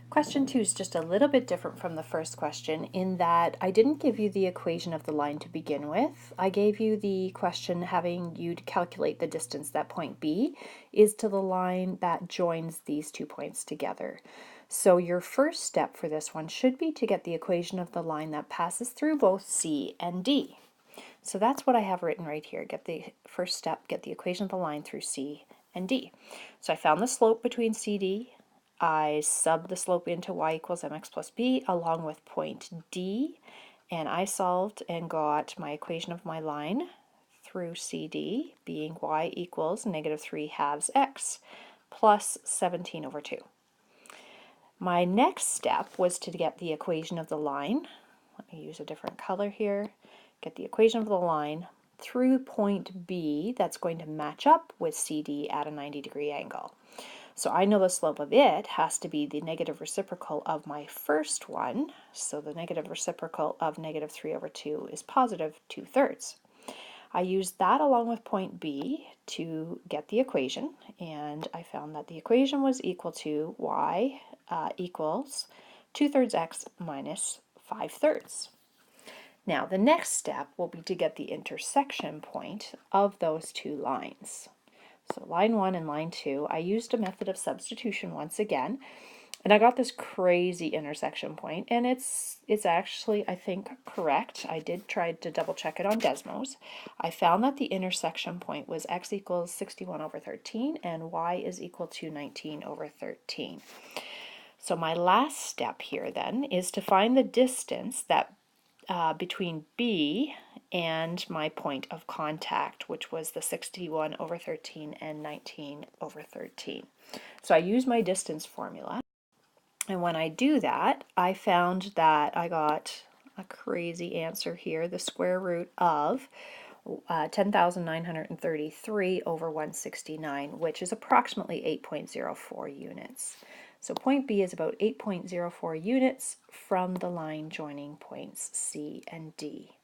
Question 2 is just a little bit different from the first question in that I didn't give you the equation of the line to begin with. I gave you the question having you to calculate the distance that point B is to the line that joins these 2 points together. So your first step for this one should be to get the equation of the line that passes through both C and D. So that's what I have written right here. Get the first step, get the equation of the line through C and D. So I found the slope between CD. I subbed the slope into y equals mx plus b along with point D, and I solved and got my equation of my line through CD being y equals negative 3 halves x plus 17 over 2. My next step was to get the equation of the line. Let me use a different color here. Get the equation of the line through point B that's going to match up with CD at a 90-degree angle. So I know the slope of it has to be the negative reciprocal of my first one. So the negative reciprocal of negative 3 over 2 is positive 2/3. I used that along with point B to get the equation, and I found that the equation was equal to y equals 2/3 x minus 5/3. Now the next step will be to get the intersection point of those two lines. So line 1 and line 2, I used a method of substitution once again, and I got this crazy intersection point, and it's actually, I think, correct. I did try to double check it on Desmos. I found that the intersection point was x equals 61 over 13 and y is equal to 19 over 13. So my last step here then is to find the distance that between B and my point of contact, which was the 61 over 13 and 19 over 13. So I use my distance formula, and when I do that, I found that I got a crazy answer here, the square root of 10,933 over 169, which is approximately 8.04 units. So point B is about 8.04 units from the line joining points C and D.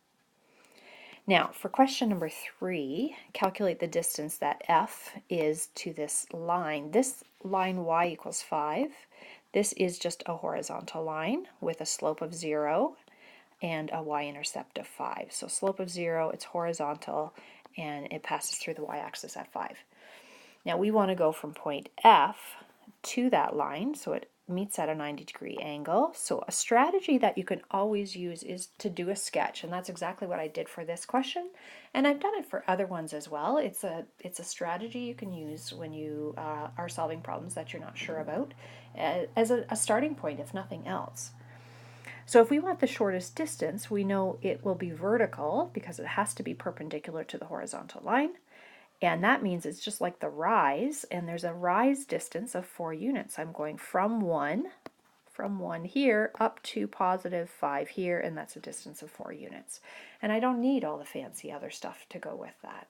Now, for question number 3, calculate the distance that F is to this line. This line y equals 5. This is just a horizontal line with a slope of 0 and a y-intercept of 5. So slope of 0, it's horizontal, and it passes through the y-axis at 5. Now we want to go from point F to that line, so it meets at a 90-degree angle. So a strategy that you can always use is to do a sketch, and that's exactly what I did for this question, and I've done it for other ones as well. It's a strategy you can use when you are solving problems that you're not sure about as a starting point, if nothing else. So if we want the shortest distance, we know it will be vertical because it has to be perpendicular to the horizontal line. And that means it's just like the rise, and there's a rise distance of 4 units. I'm going from 1 here up to positive 5 here, and that's a distance of 4 units. And I don't need all the fancy other stuff to go with that.